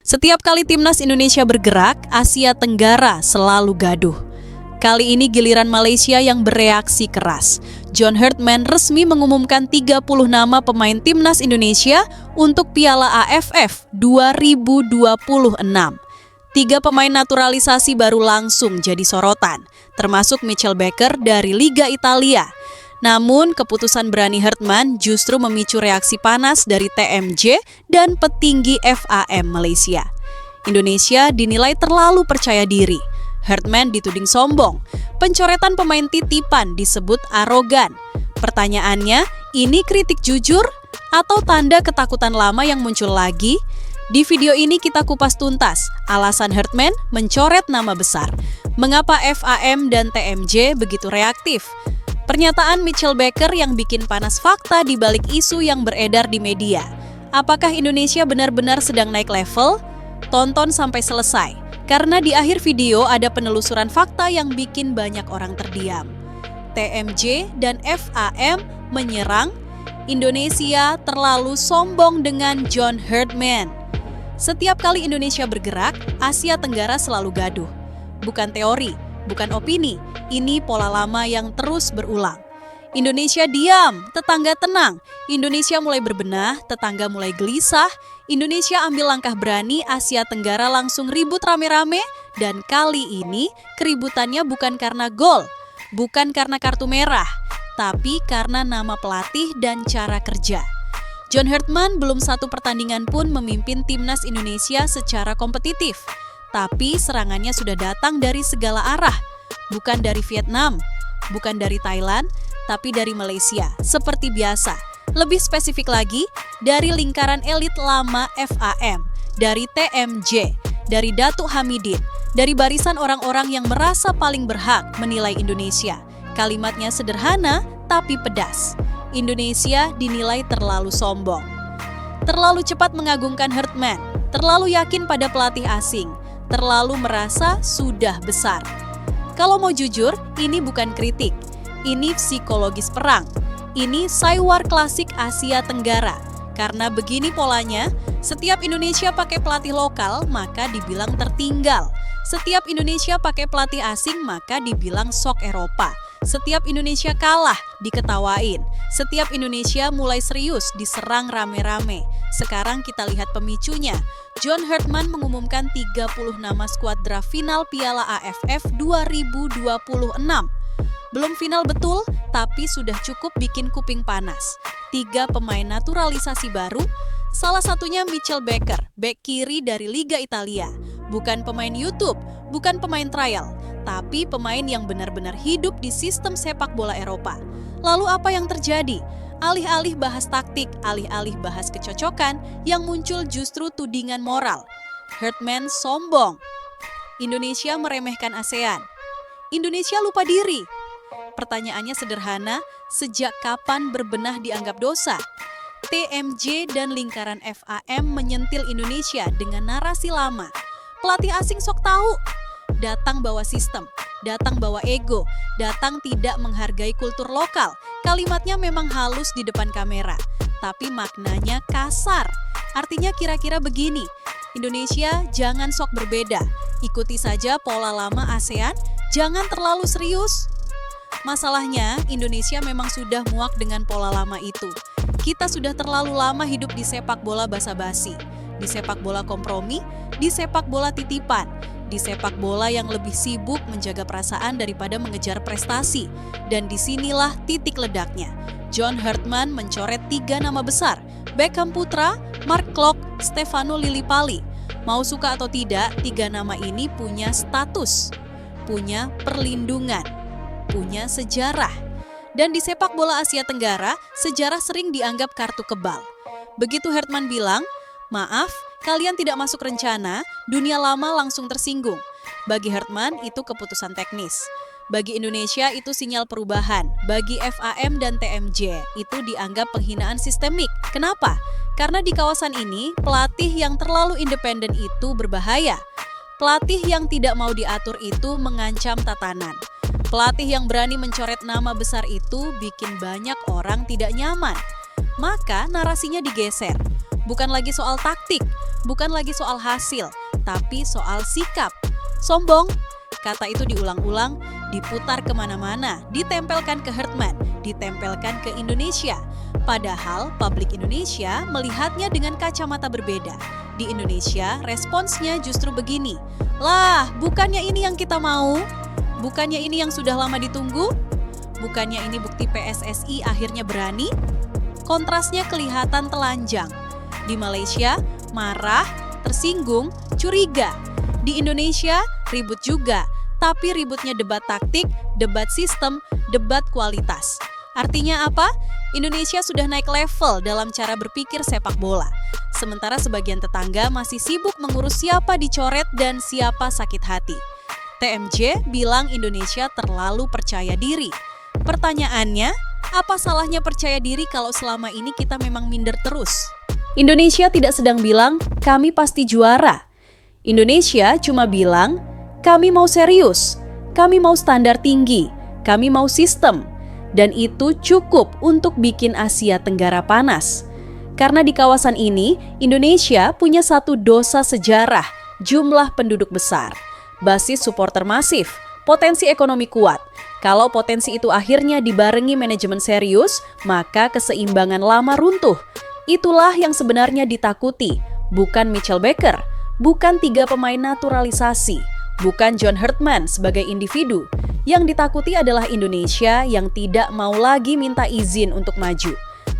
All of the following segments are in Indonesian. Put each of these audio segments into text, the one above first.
Setiap kali timnas Indonesia bergerak, Asia Tenggara selalu gaduh. Kali ini giliran Malaysia yang bereaksi keras. John Herdman resmi mengumumkan 30 nama pemain timnas Indonesia untuk Piala AFF 2026. 3 pemain naturalisasi baru langsung jadi sorotan, termasuk Mitchell Baker dari Liga Italia. Namun, keputusan berani Herdman justru memicu reaksi panas dari TMJ dan petinggi FAM Malaysia. Indonesia dinilai terlalu percaya diri. Herdman dituding sombong. Pencoretan pemain titipan disebut arogan. Pertanyaannya, ini kritik jujur atau tanda ketakutan lama yang muncul lagi? Di video ini kita kupas tuntas alasan Herdman mencoret nama besar. Mengapa FAM dan TMJ begitu reaktif? Pernyataan Mitchell Baker yang bikin panas fakta di balik isu yang beredar di media. Apakah Indonesia benar-benar sedang naik level? Tonton sampai selesai, karena di akhir video ada penelusuran fakta yang bikin banyak orang terdiam. TMJ dan FAM menyerang Indonesia terlalu sombong dengan John Herdman. Setiap kali Indonesia bergerak, Asia Tenggara selalu gaduh. Bukan teori, bukan opini, ini pola lama yang terus berulang. Indonesia diam, tetangga tenang. Indonesia mulai berbenah, tetangga mulai gelisah. Indonesia ambil langkah berani, Asia Tenggara langsung ribut rame-rame. Dan kali ini keributannya bukan karena gol, bukan karena kartu merah, tapi karena nama pelatih dan cara kerja. John Herdman belum satu pertandingan pun memimpin timnas Indonesia secara kompetitif. Tapi serangannya sudah datang dari segala arah. Bukan dari Vietnam, bukan dari Thailand, tapi dari Malaysia, seperti biasa. Lebih spesifik lagi, dari lingkaran elit lama FAM, dari TMJ, dari Datuk Hamidin, dari barisan orang-orang yang merasa paling berhak menilai Indonesia. Kalimatnya sederhana, tapi pedas. Indonesia dinilai terlalu sombong. Terlalu cepat mengagungkan Herdman, terlalu yakin pada pelatih asing, terlalu merasa sudah besar. Kalau mau jujur, ini bukan kritik. Ini psikologis perang. Ini Saywar klasik Asia Tenggara. Karena begini polanya, setiap Indonesia pakai pelatih lokal, maka dibilang tertinggal. Setiap Indonesia pakai pelatih asing, maka dibilang sok Eropa. Setiap Indonesia kalah, diketawain. Setiap Indonesia mulai serius, diserang rame-rame. Sekarang kita lihat pemicunya. John Herdman mengumumkan 30 nama skuad draft final Piala AFF 2026. Belum final betul, tapi sudah cukup bikin kuping panas. 3 pemain naturalisasi baru, salah satunya Mitchell Baker, bek kiri dari Liga Italia. Bukan pemain YouTube, bukan pemain trial, tapi pemain yang benar-benar hidup di sistem sepak bola Eropa. Lalu apa yang terjadi? Alih-alih bahas taktik, alih-alih bahas kecocokan, yang muncul justru tudingan moral. Herdman sombong. Indonesia meremehkan ASEAN. Indonesia lupa diri. Pertanyaannya sederhana, sejak kapan berbenah dianggap dosa? TMJ dan lingkaran FAM menyentil Indonesia dengan narasi lama. Pelatih asing sok tahu. Datang bawa sistem, datang bawa ego, datang tidak menghargai kultur lokal. Kalimatnya memang halus di depan kamera, tapi maknanya kasar. Artinya kira-kira begini, Indonesia jangan sok berbeda, ikuti saja pola lama ASEAN, jangan terlalu serius. Masalahnya, Indonesia memang sudah muak dengan pola lama itu. Kita sudah terlalu lama hidup di sepak bola basa-basi, di sepak bola kompromi, di sepak bola titipan, di sepak bola yang lebih sibuk menjaga perasaan daripada mengejar prestasi. Dan disinilah titik ledaknya. John Herdman mencoret 3 nama besar, Beckham Putra, Mark Klok, Stefano Lillipali. Mau suka atau tidak, 3 nama ini punya status, punya perlindungan, punya sejarah. Dan di sepak bola Asia Tenggara, sejarah sering dianggap kartu kebal. Begitu Herdman bilang, maaf, kalian tidak masuk rencana, dunia lama langsung tersinggung. Bagi Herdman, itu keputusan teknis. Bagi Indonesia, itu sinyal perubahan. Bagi FAM dan TMJ, itu dianggap penghinaan sistemik. Kenapa? Karena di kawasan ini, pelatih yang terlalu independen itu berbahaya. Pelatih yang tidak mau diatur itu mengancam tatanan. Pelatih yang berani mencoret nama besar itu bikin banyak orang tidak nyaman. Maka narasinya digeser. Bukan lagi soal taktik, bukan lagi soal hasil, tapi soal sikap. Sombong, kata itu diulang-ulang, diputar kemana-mana, ditempelkan ke Herdman, ditempelkan ke Indonesia. Padahal publik Indonesia melihatnya dengan kacamata berbeda. Di Indonesia, responsnya justru begini, "Lah, bukannya ini yang kita mau? Bukannya ini yang sudah lama ditunggu? Bukannya ini bukti PSSI akhirnya berani?" Kontrasnya kelihatan telanjang. Di Malaysia, marah, tersinggung, curiga. Di Indonesia, ribut juga, tapi ributnya debat taktik, debat sistem, debat kualitas. Artinya apa? Indonesia sudah naik level dalam cara berpikir sepak bola. Sementara sebagian tetangga masih sibuk mengurus siapa dicoret dan siapa sakit hati. TMJ bilang Indonesia terlalu percaya diri. Pertanyaannya, apa salahnya percaya diri kalau selama ini kita memang minder terus? Indonesia tidak sedang bilang, kami pasti juara. Indonesia cuma bilang, kami mau serius, kami mau standar tinggi, kami mau sistem. Dan itu cukup untuk bikin Asia Tenggara panas. Karena di kawasan ini, Indonesia punya satu dosa sejarah, jumlah penduduk besar, basis supporter masif, potensi ekonomi kuat. Kalau potensi itu akhirnya dibarengi manajemen serius, maka keseimbangan lama runtuh. Itulah yang sebenarnya ditakuti, bukan Mitchell Baker, bukan 3 pemain naturalisasi, bukan John Herdman sebagai individu. Yang ditakuti adalah Indonesia yang tidak mau lagi minta izin untuk maju.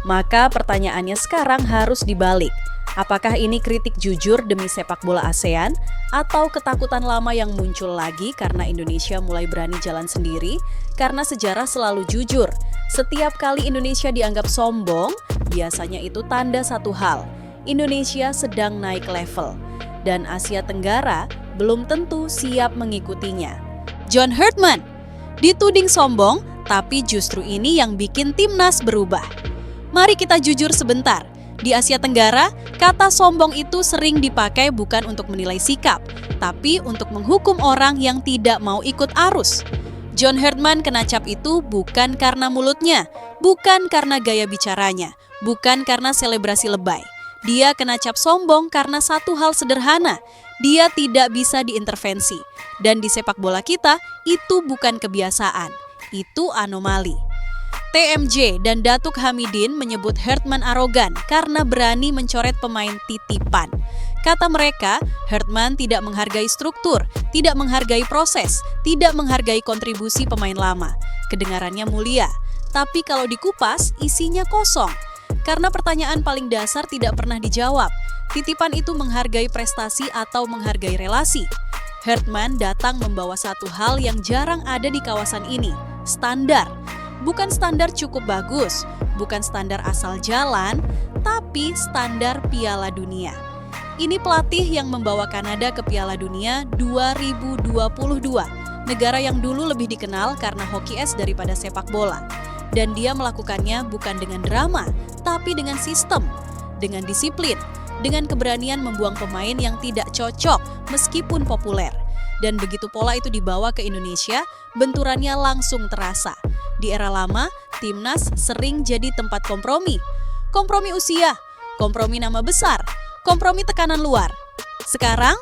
Maka pertanyaannya sekarang harus dibalik. Apakah ini kritik jujur demi sepak bola ASEAN atau ketakutan lama yang muncul lagi karena Indonesia mulai berani jalan sendiri? Karena sejarah selalu jujur. Setiap kali Indonesia dianggap sombong, biasanya itu tanda satu hal. Indonesia sedang naik level dan Asia Tenggara belum tentu siap mengikutinya. John Herdman dituding sombong, tapi justru ini yang bikin timnas berubah. Mari kita jujur sebentar. Di Asia Tenggara, kata sombong itu sering dipakai bukan untuk menilai sikap, tapi untuk menghukum orang yang tidak mau ikut arus. John Herdman kena cap itu bukan karena mulutnya, bukan karena gaya bicaranya, bukan karena selebrasi lebay. Dia kena cap sombong karena satu hal sederhana, dia tidak bisa diintervensi. Dan di sepak bola kita, itu bukan kebiasaan, itu anomali. TMJ dan Datuk Hamidin menyebut Herdman arogan karena berani mencoret pemain titipan. Kata mereka, Herdman tidak menghargai struktur, tidak menghargai proses, tidak menghargai kontribusi pemain lama. Kedengarannya mulia, tapi kalau dikupas, isinya kosong. Karena pertanyaan paling dasar tidak pernah dijawab. Titipan itu menghargai prestasi atau menghargai relasi? Herdman datang membawa satu hal yang jarang ada di kawasan ini, standar. Bukan standar cukup bagus, bukan standar asal jalan, tapi standar Piala Dunia. Ini pelatih yang membawa Kanada ke Piala Dunia 2022, negara yang dulu lebih dikenal karena hoki es daripada sepak bola. Dan dia melakukannya bukan dengan drama, tapi dengan sistem, dengan disiplin, dengan keberanian membuang pemain yang tidak cocok meskipun populer. Dan begitu pola itu dibawa ke Indonesia, benturannya langsung terasa. Di era lama, timnas sering jadi tempat kompromi. Kompromi usia, kompromi nama besar, kompromi tekanan luar. Sekarang,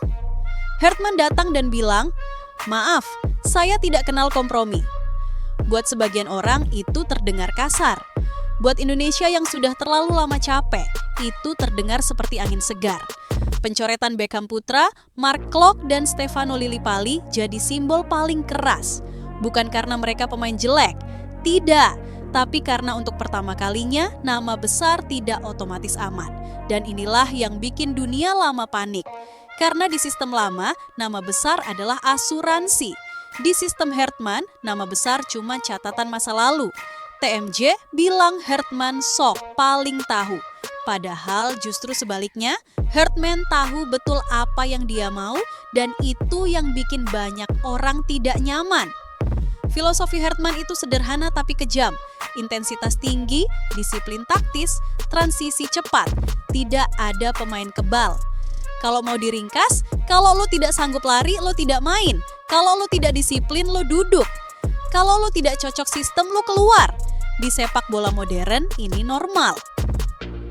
Herdman datang dan bilang, "Maaf, saya tidak kenal kompromi." Buat sebagian orang itu terdengar kasar. Buat Indonesia yang sudah terlalu lama capek, itu terdengar seperti angin segar. Pencoretan Beckham Putra, Mark Klok, dan Stefano Lillipali jadi simbol paling keras. Bukan karena mereka pemain jelek, tidak, tapi karena untuk pertama kalinya nama besar tidak otomatis aman. Dan inilah yang bikin dunia lama panik. Karena di sistem lama, nama besar adalah asuransi. Di sistem Herdman, nama besar cuma catatan masa lalu. TMJ bilang Herdman sok paling tahu. Padahal justru sebaliknya, Herdman tahu betul apa yang dia mau dan itu yang bikin banyak orang tidak nyaman. Filosofi Herdman itu sederhana tapi kejam. Intensitas tinggi, disiplin taktis, transisi cepat. Tidak ada pemain kebal. Kalau mau diringkas, kalau lo tidak sanggup lari, lo tidak main. Kalau lo tidak disiplin, lo duduk. Kalau lo tidak cocok sistem, lo keluar. Di sepak bola modern, ini normal.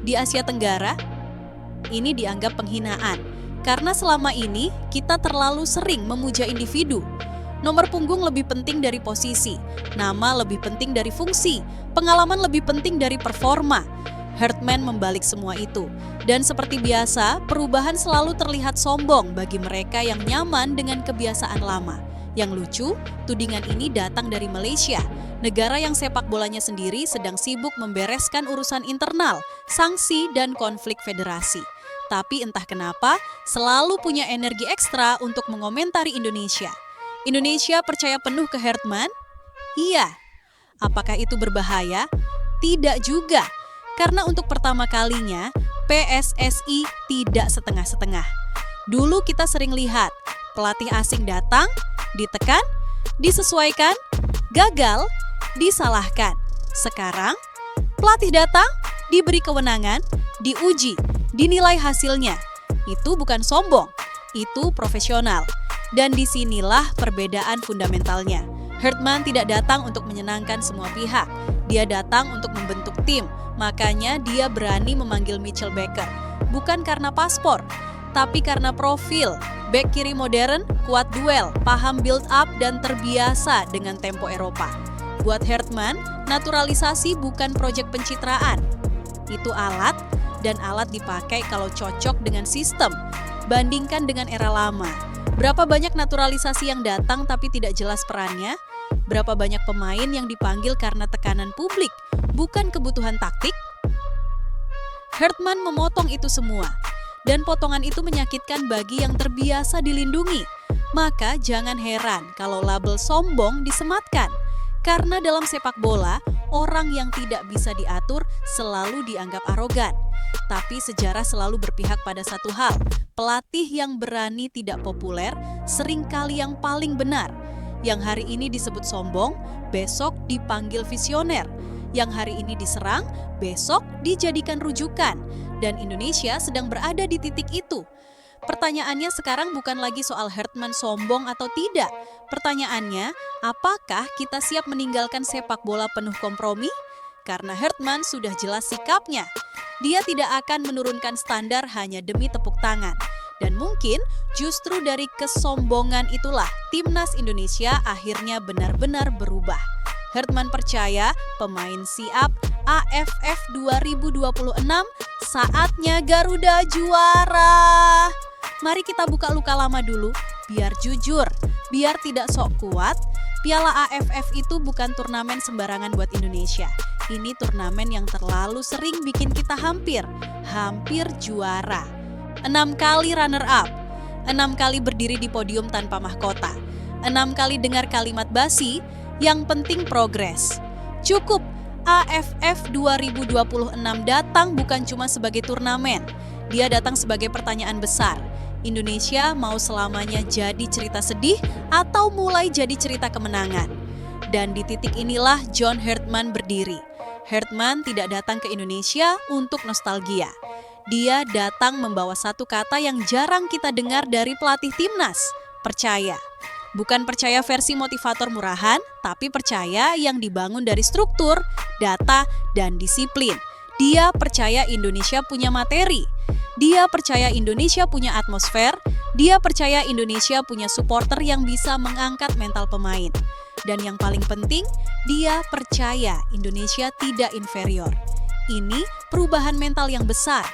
Di Asia Tenggara, Ini dianggap penghinaan, karena selama ini kita terlalu sering memuja individu. Nomor punggung lebih penting dari posisi, nama lebih penting dari fungsi, pengalaman lebih penting dari performa. Herdman membalik semua itu. Dan seperti biasa, perubahan selalu terlihat sombong bagi mereka yang nyaman dengan kebiasaan lama. Yang lucu, tudingan ini datang dari Malaysia, negara yang sepak bolanya sendiri sedang sibuk membereskan urusan internal, sanksi, dan konflik federasi. Tapi entah kenapa, selalu punya energi ekstra untuk mengomentari Indonesia. Indonesia percaya penuh ke Herdman? Iya. Apakah itu berbahaya? Tidak juga. Karena untuk pertama kalinya, PSSI tidak setengah-setengah. Dulu kita sering lihat, pelatih asing datang, ditekan, disesuaikan, gagal, disalahkan. Sekarang, pelatih datang, diberi kewenangan, diuji, dinilai hasilnya. Itu bukan sombong, itu profesional. Dan disinilah perbedaan fundamentalnya. Herdman tidak datang untuk menyenangkan semua pihak. Dia datang untuk membentuk tim. Makanya dia berani memanggil Mitchell Baker. Bukan karena paspor, tapi karena profil. Bek kiri modern, kuat duel, paham build up, dan terbiasa dengan tempo Eropa. Buat Herdman, naturalisasi bukan proyek pencitraan. Itu alat, dan alat dipakai kalau cocok dengan sistem. Bandingkan dengan era lama. Berapa banyak naturalisasi yang datang tapi tidak jelas perannya? Berapa banyak pemain yang dipanggil karena tekanan publik, bukan kebutuhan taktik? Herdman memotong itu semua. Dan potongan itu menyakitkan bagi yang terbiasa dilindungi. Maka jangan heran kalau label sombong disematkan. Karena dalam sepak bola, orang yang tidak bisa diatur selalu dianggap arogan. Tapi sejarah selalu berpihak pada satu hal. Pelatih yang berani tidak populer seringkali yang paling benar. Yang hari ini disebut sombong, besok dipanggil visioner. Yang hari ini diserang, besok dijadikan rujukan. Dan Indonesia sedang berada di titik itu. Pertanyaannya sekarang bukan lagi soal Herdman sombong atau tidak. Pertanyaannya, apakah kita siap meninggalkan sepak bola penuh kompromi? Karena Herdman sudah jelas sikapnya. Dia tidak akan menurunkan standar hanya demi tepuk tangan. Dan mungkin justru dari kesombongan itulah Timnas Indonesia akhirnya benar-benar berubah. Herdman percaya pemain siap, AFF 2026 saatnya Garuda juara. Mari kita buka luka lama dulu, biar jujur, biar tidak sok kuat. Piala AFF itu bukan turnamen sembarangan buat Indonesia. Ini turnamen yang terlalu sering bikin kita hampir juara. 6 kali runner up, 6 kali berdiri di podium tanpa mahkota, 6 kali dengar kalimat basi, yang penting progres. Cukup, AFF 2026 datang bukan cuma sebagai turnamen, dia datang sebagai pertanyaan besar. Indonesia mau selamanya jadi cerita sedih atau mulai jadi cerita kemenangan? Dan di titik inilah John Herdman berdiri. Herdman tidak datang ke Indonesia untuk nostalgia. Dia datang membawa satu kata yang jarang kita dengar dari pelatih timnas, percaya. Bukan percaya versi motivator murahan, tapi percaya yang dibangun dari struktur, data, dan disiplin. Dia percaya Indonesia punya materi. Dia percaya Indonesia punya atmosfer. Dia percaya Indonesia punya supporter yang bisa mengangkat mental pemain. Dan yang paling penting, dia percaya Indonesia tidak inferior. Ini perubahan mental yang besar.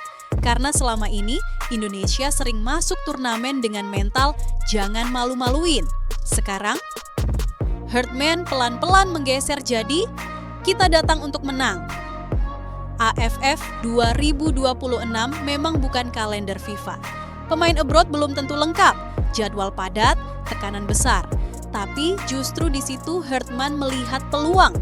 Karena selama ini, Indonesia sering masuk turnamen dengan mental jangan malu-maluin. Sekarang, Herdman pelan-pelan menggeser jadi, kita datang untuk menang. AFF 2026 memang bukan kalender FIFA. Pemain abroad belum tentu lengkap, jadwal padat, tekanan besar. Tapi justru di situ Herdman melihat peluang.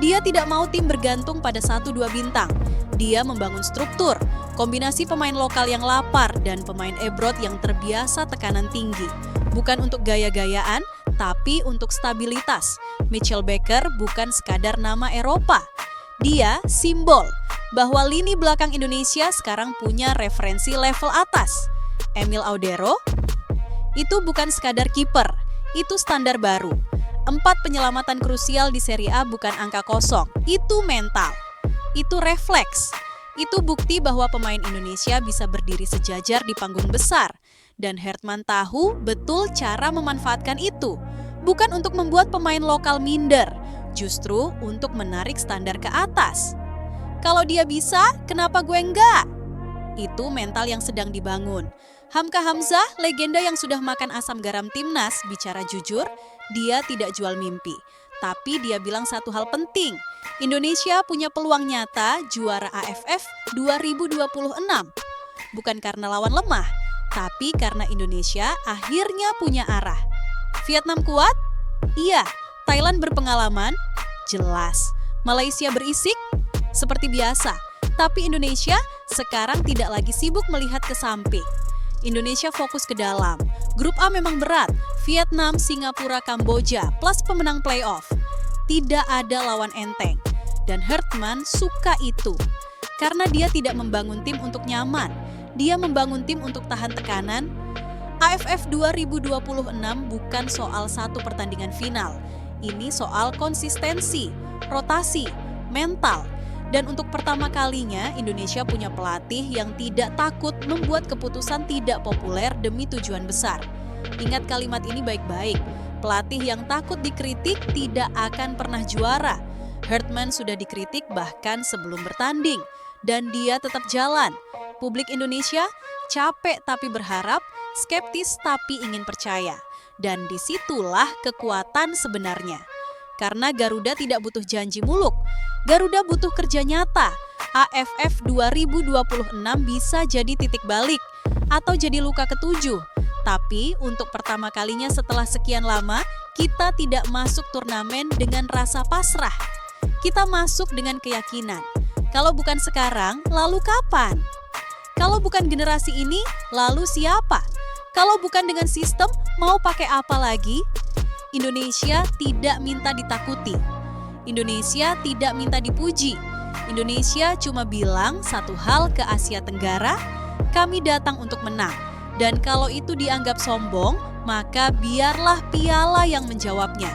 Dia tidak mau tim bergantung pada 1-2 bintang. Dia membangun struktur, kombinasi pemain lokal yang lapar dan pemain abroad yang terbiasa tekanan tinggi. Bukan untuk gaya-gayaan, tapi untuk stabilitas. Mitchell Baker bukan sekadar nama Eropa. Dia simbol bahwa lini belakang Indonesia sekarang punya referensi level atas. Emil Audero itu bukan sekadar kiper, itu standar baru. 4 penyelamatan krusial di Serie A bukan angka kosong, itu mental, itu refleks. Itu bukti bahwa pemain Indonesia bisa berdiri sejajar di panggung besar. Dan Herdman tahu betul cara memanfaatkan itu. Bukan untuk membuat pemain lokal minder, justru untuk menarik standar ke atas. Kalau dia bisa, kenapa gue enggak? Itu mental yang sedang dibangun. Hamka Hamzah, legenda yang sudah makan asam garam timnas, bicara jujur, dia tidak jual mimpi. Tapi dia bilang satu hal penting, Indonesia punya peluang nyata juara AFF 2026. Bukan karena lawan lemah, tapi karena Indonesia akhirnya punya arah. Vietnam kuat? Iya. Thailand berpengalaman? Jelas. Malaysia berisik? Seperti biasa. Tapi Indonesia sekarang tidak lagi sibuk melihat ke samping. Indonesia fokus ke dalam. Grup A memang berat, Vietnam, Singapura, Kamboja, plus pemenang playoff. Tidak ada lawan enteng. Dan Herdman suka itu. Karena dia tidak membangun tim untuk nyaman. Dia membangun tim untuk tahan tekanan. AFF 2026 bukan soal satu pertandingan final. Ini soal konsistensi, rotasi, mental. Dan untuk pertama kalinya Indonesia punya pelatih yang tidak takut membuat keputusan tidak populer demi tujuan besar. Ingat kalimat ini baik-baik. Pelatih yang takut dikritik tidak akan pernah juara. Herdman sudah dikritik bahkan sebelum bertanding. Dan dia tetap jalan. Publik Indonesia capek tapi berharap, skeptis tapi ingin percaya. Dan disitulah kekuatan sebenarnya. Karena Garuda tidak butuh janji muluk. Garuda butuh kerja nyata. AFF 2026 bisa jadi titik balik atau jadi luka ketujuh. Tapi untuk pertama kalinya setelah sekian lama, kita tidak masuk turnamen dengan rasa pasrah. Kita masuk dengan keyakinan. Kalau bukan sekarang, lalu kapan? Kalau bukan generasi ini, lalu siapa? Kalau bukan dengan sistem, mau pakai apa lagi? Indonesia tidak minta ditakuti. Indonesia tidak minta dipuji. Indonesia cuma bilang satu hal ke Asia Tenggara, kami datang untuk menang. Dan kalau itu dianggap sombong, maka biarlah piala yang menjawabnya.